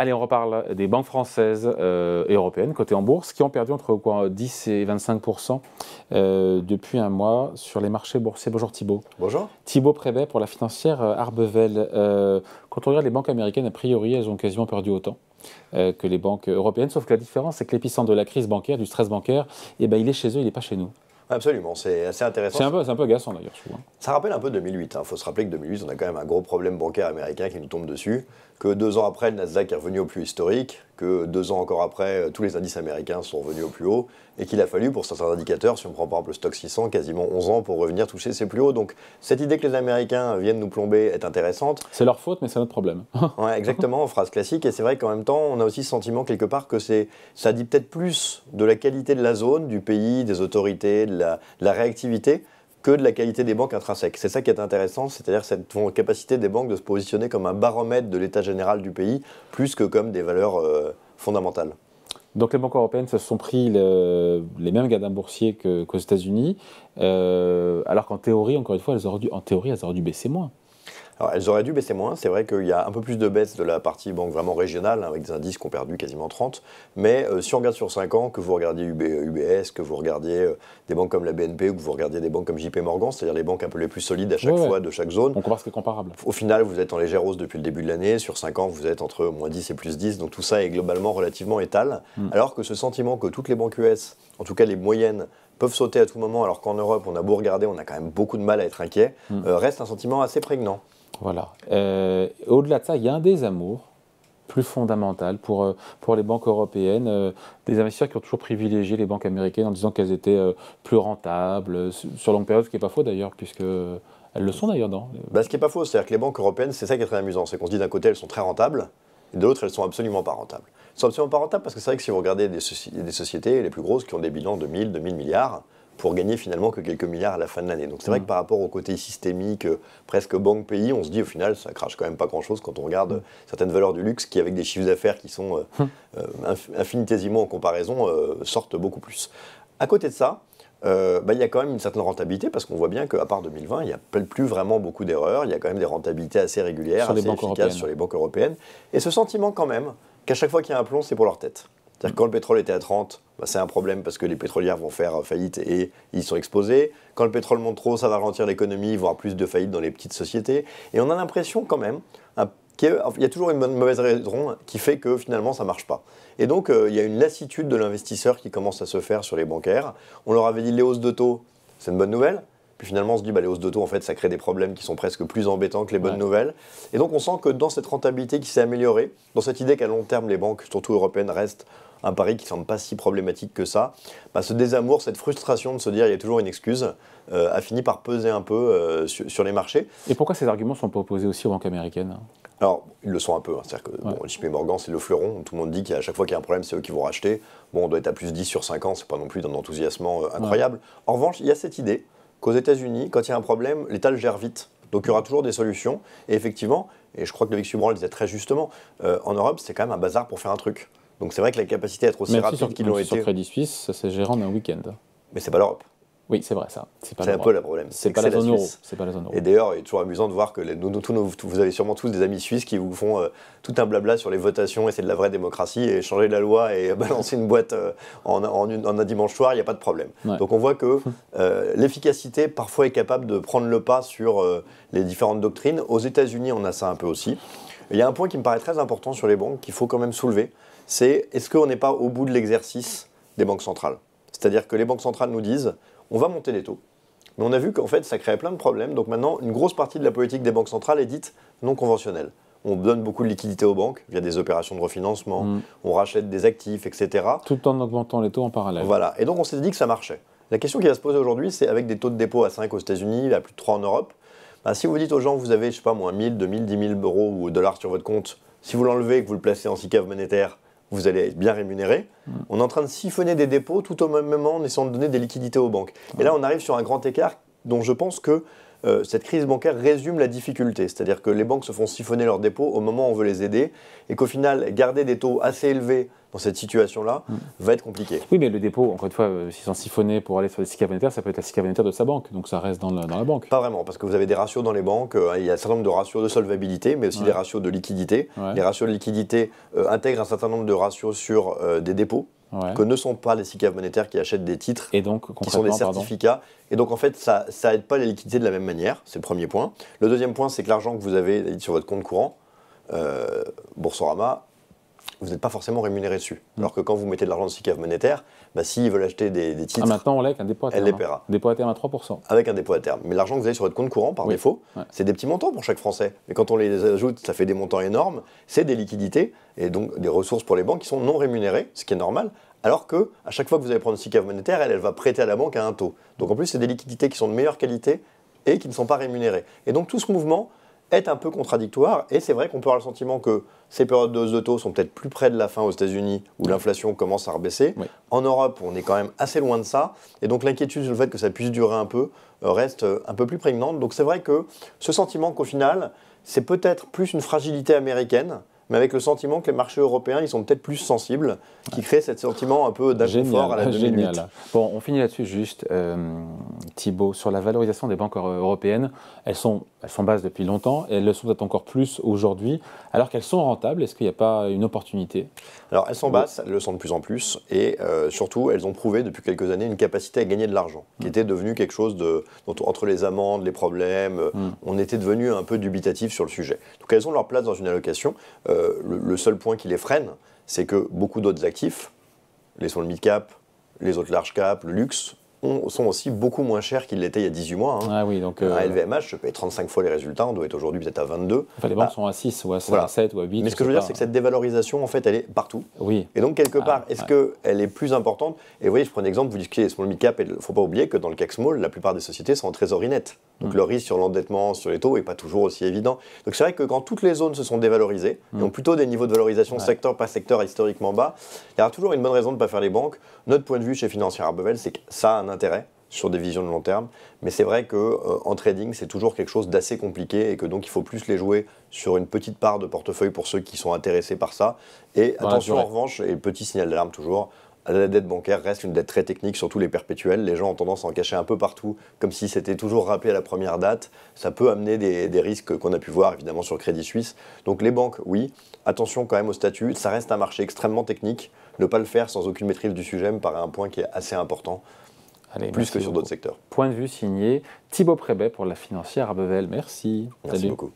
Allez, on reparle des banques françaises et européennes cotées en bourse qui ont perdu entre 10 et 25% depuis un mois sur les marchés boursiers. Bonjour Thibault. Bonjour. Thibault Prévet pour la financière Arbevel. Quand on regarde les banques américaines, a priori, elles ont quasiment perdu autant que les banques européennes, sauf que la différence, c'est que l'épicentre de la crise bancaire, du stress bancaire, eh ben, il est chez eux, il n'est pas chez nous. Absolument, c'est assez intéressant. C'est un peu agaçant d'ailleurs, je trouve. Ça rappelle un peu 2008. Il faut se rappeler que 2008, on a quand même un gros problème bancaire américain qui nous tombe dessus, que 2 ans après, le Nasdaq est revenu au plus historique, que 2 ans encore après, tous les indices américains sont revenus au plus haut, et qu'il a fallu, pour certains indicateurs, si on prend par exemple le Stock 600, quasiment 11 ans pour revenir toucher ses plus hauts. Donc cette idée que les Américains viennent nous plomber est intéressante. C'est leur faute, mais c'est notre problème. Ouais, exactement, phrase classique. Et c'est vrai qu'en même temps, on a aussi ce sentiment quelque part que ça dit peut-être plus de la qualité de la zone, du pays, des autorités, de la réactivité, que de la qualité des banques intrinsèques. C'est ça qui est intéressant, c'est-à-dire cette capacité des banques de se positionner comme un baromètre de l'état général du pays, plus que comme des valeurs fondamentales. Donc les banques européennes se sont pris les mêmes gadins boursiers qu'aux États-Unis, alors qu'en théorie, encore une fois, elles auraient dû baisser moins. Alors, elles auraient dû baisser moins. C'est vrai qu'il y a un peu plus de baisse de la partie banque vraiment régionale, avec des indices qui ont perdu quasiment 30. Mais si on regarde sur 5 ans, que vous regardiez UBS, que vous regardiez des banques comme la BNP, ou que vous regardiez des banques comme JP Morgan, c'est-à-dire les banques un peu les plus solides à chaque fois de chaque zone. On compare ce qui est comparable. Au final, vous êtes en légère hausse depuis le début de l'année. Sur 5 ans, vous êtes entre moins 10 et plus 10. Donc tout ça est globalement relativement étal. Alors que ce sentiment que toutes les banques US, en tout cas les moyennes, peuvent sauter à tout moment, alors qu'en Europe, on a beau regarder, on a quand même beaucoup de mal à être inquiet, reste un sentiment assez prégnant. Voilà. Au-delà de ça, il y a un désamour plus fondamental pour les banques européennes, des investisseurs qui ont toujours privilégié les banques américaines en disant qu'elles étaient plus rentables, sur longue période, ce qui n'est pas faux d'ailleurs, puisque elles le sont d'ailleurs. Ce qui n'est pas faux, c'est-à-dire que les banques européennes, c'est ça qui est très amusant, c'est qu'on se dit d'un côté elles sont très rentables, et de l'autre elles sont absolument pas rentables. Elles sont absolument pas rentables parce que c'est vrai que si vous regardez des sociétés les plus grosses qui ont des bilans de 1000 milliards, pour gagner finalement que quelques milliards à la fin de l'année. Donc c'est vrai que par rapport au côté systémique, presque banque-pays, on se dit au final ça crache quand même pas grand-chose quand on regarde certaines valeurs du luxe qui avec des chiffres d'affaires qui sont infinitésimaux en comparaison sortent beaucoup plus. À côté de ça, il y a quand même une certaine rentabilité parce qu'on voit bien qu'à part 2020, il n'y a plus vraiment beaucoup d'erreurs, il y a quand même des rentabilités assez régulières, assez efficaces sur les banques européennes. Et ce sentiment quand même qu'à chaque fois qu'il y a un plomb, c'est pour leur tête. C'est-à-dire que quand le pétrole était à 30, c'est un problème parce que les pétrolières vont faire faillite et ils sont exposés. Quand le pétrole monte trop, ça va ralentir l'économie, voire plus de faillites dans les petites sociétés. Et on a l'impression quand même qu'il y a toujours une mauvaise raison qui fait que finalement ça ne marche pas. Et donc il y a une lassitude de l'investisseur qui commence à se faire sur les bancaires. On leur avait dit les hausses de taux, c'est une bonne nouvelle. Puis finalement, on se dit, les hausses de taux, en fait, ça crée des problèmes qui sont presque plus embêtants que les bonnes nouvelles. Et donc, on sent que dans cette rentabilité qui s'est améliorée, dans cette idée qu'à long terme, les banques, surtout européennes, restent un pari qui ne semble pas si problématique que ça, ce désamour, cette frustration de se dire, il y a toujours une excuse, a fini par peser un peu sur les marchés. Et pourquoi ces arguments ne sont pas opposés aussi aux banques américaines ? Alors, ils le sont un peu. C'est-à-dire que JP Morgan, c'est le fleuron. Tout le monde dit qu'à chaque fois qu'il y a un problème, c'est eux qui vont racheter. Bon, on doit être à plus 10 sur 5 ans, c'est pas non plus d'un enthousiasme incroyable. En revanche, il y a cette idée qu'aux États-Unis, quand il y a un problème, l'État le gère vite. Donc il y aura toujours des solutions. Et effectivement, et je crois que Loïc Subran le disait très justement, en Europe, c'est quand même un bazar pour faire un truc. Donc c'est vrai que la capacité à être aussi rapide qu'ils l'ont été. Sur Crédit Suisse, ça s'est géré en un week-end. Mais c'est pas l'Europe. Oui, c'est vrai ça. C'est un peu le problème. C'est pas la zone euro. Et d'ailleurs, il est toujours amusant de voir que vous avez sûrement tous des amis suisses qui vous font tout un blabla sur les votations et c'est de la vraie démocratie et changer la loi et balancer une boîte en un dimanche soir, il n'y a pas de problème. Ouais. Donc on voit que l'efficacité parfois est capable de prendre le pas sur les différentes doctrines. Aux États-Unis, on a ça un peu aussi. Il y a un point qui me paraît très important sur les banques qu'il faut quand même soulever, c'est est-ce qu'on n'est pas au bout de l'exercice des banques centrales ? C'est-à-dire que les banques centrales nous disent on va monter les taux. Mais on a vu qu'en fait, ça créait plein de problèmes. Donc maintenant, une grosse partie de la politique des banques centrales est dite non conventionnelle. On donne beaucoup de liquidités aux banques via des opérations de refinancement, on rachète des actifs, etc. Tout en augmentant les taux en parallèle. Voilà. Et donc on s'est dit que ça marchait. La question qui va se poser aujourd'hui, c'est avec des taux de dépôt à 5 aux États-Unis, à plus de 3 en Europe, si vous dites aux gens, vous avez, je sais pas moi, 1000, 2000, 10 000 euros ou dollars sur votre compte, si vous l'enlevez et que vous le placez en SICAV monétaire, vous allez être bien rémunéré. On est en train de siphonner des dépôts tout au même moment en essayant de donner des liquidités aux banques. Et là, on arrive sur un grand écart dont je pense que cette crise bancaire résume la difficulté. C'est-à-dire que les banques se font siphonner leurs dépôts au moment où on veut les aider et qu'au final, garder des taux assez élevés dans cette situation-là va être compliqué. Oui, mais le dépôt, encore une fois, s'ils sont siphonnés pour aller sur les SICAV monétaires, ça peut être la SICAV monétaire de sa banque, donc ça reste dans la banque. Pas vraiment, parce que vous avez des ratios dans les banques, il y a un certain nombre de ratios de solvabilité, mais aussi des ratios de liquidité. Les ratios de liquidité intègrent un certain nombre de ratios sur des dépôts, que ne sont pas les SICAV monétaires qui achètent des titres, et donc, qui sont des certificats. Et donc en fait, ça n'aide pas les liquidités de la même manière, c'est le premier point. Le deuxième point, c'est que l'argent que vous avez sur votre compte courant, Boursorama, vous n'êtes pas forcément rémunéré dessus. Alors que quand vous mettez de l'argent de SICAV monétaire, s'ils veulent acheter des titres, maintenant on l'a avec un dépôt à terme. Elle les paiera. Dépôt à terme à 3%. Avec un dépôt à terme. Mais l'argent que vous avez sur votre compte courant, par défaut, c'est des petits montants pour chaque Français. Mais quand on les ajoute, ça fait des montants énormes. C'est des liquidités et donc des ressources pour les banques qui sont non rémunérées, ce qui est normal. Alors que à chaque fois que vous allez prendre une SICAV monétaire, elle va prêter à la banque à un taux. Donc en plus, c'est des liquidités qui sont de meilleure qualité et qui ne sont pas rémunérées. Et donc tout ce mouvement est un peu contradictoire, et c'est vrai qu'on peut avoir le sentiment que ces périodes de hausse de taux sont peut-être plus près de la fin aux États-Unis, où l'inflation commence à rebaisser. En Europe, on est quand même assez loin de ça, et donc l'inquiétude sur le fait que ça puisse durer un peu reste un peu plus prégnante. Donc c'est vrai que ce sentiment qu'au final, c'est peut-être plus une fragilité américaine, mais avec le sentiment que les marchés européens, ils sont peut-être plus sensibles, qui crée ce sentiment un peu d'inconfort à la 2008. Génial. Bon, on finit là-dessus juste, Thibaut, sur la valorisation des banques européennes. Elles sont basses depuis longtemps, et elles le sont peut-être encore plus aujourd'hui, alors qu'elles sont rentables. Est-ce qu'il n'y a pas une opportunité? Alors, elles sont basses, elles le sont de plus en plus, et surtout, elles ont prouvé depuis quelques années une capacité à gagner de l'argent, qui était devenu quelque chose entre les amendes, les problèmes, on était devenu un peu dubitatif sur le sujet. Donc, elles ont leur place dans une allocation. Le seul point qui les freine, c'est que beaucoup d'autres actifs, les small mid-cap, les autres large cap, le luxe, sont aussi beaucoup moins chers qu'ils l'étaient il y a 18 mois. Ah oui, donc, un LVMH, je paye 35 fois les résultats, on doit être aujourd'hui peut-être à 22. Enfin, les banques sont à 6 ou à 7 ou à 8. Mais ce que je veux dire, c'est que cette dévalorisation, en fait, elle est partout. Oui. Et donc, quelque part, est-ce qu'elle est plus importante? Et vous voyez, je prends un exemple, vous discutez les small mid-cap, il ne faut pas oublier que dans le CAC Small, la plupart des sociétés sont en trésorerie nette. Donc, le risque sur l'endettement, sur les taux, n'est pas toujours aussi évident. Donc, c'est vrai que quand toutes les zones se sont dévalorisées, et ont plutôt des niveaux de valorisation secteur par secteur historiquement bas, il y aura toujours une bonne raison de ne pas faire les banques. Notre point de vue chez Financière Arbevel, c'est que ça a un intérêt sur des visions de long terme, mais c'est vrai qu'en trading, c'est toujours quelque chose d'assez compliqué et que donc il faut plus les jouer sur une petite part de portefeuille pour ceux qui sont intéressés par ça. Et attention en revanche, et petit signal d'alarme toujours, la dette bancaire reste une dette très technique, surtout les perpétuelles. Les gens ont tendance à en cacher un peu partout, comme si c'était toujours rappelé à la première date. Ça peut amener des risques qu'on a pu voir évidemment sur le Crédit Suisse. Donc les banques, oui, attention quand même au statut, ça reste un marché extrêmement technique. Ne pas le faire sans aucune maîtrise du sujet me paraît un point qui est assez important. Allez, plus que sur d'autres secteurs. Point de vue signé Thibaut Prébet pour la Financière Arbevel. Merci. Merci beaucoup.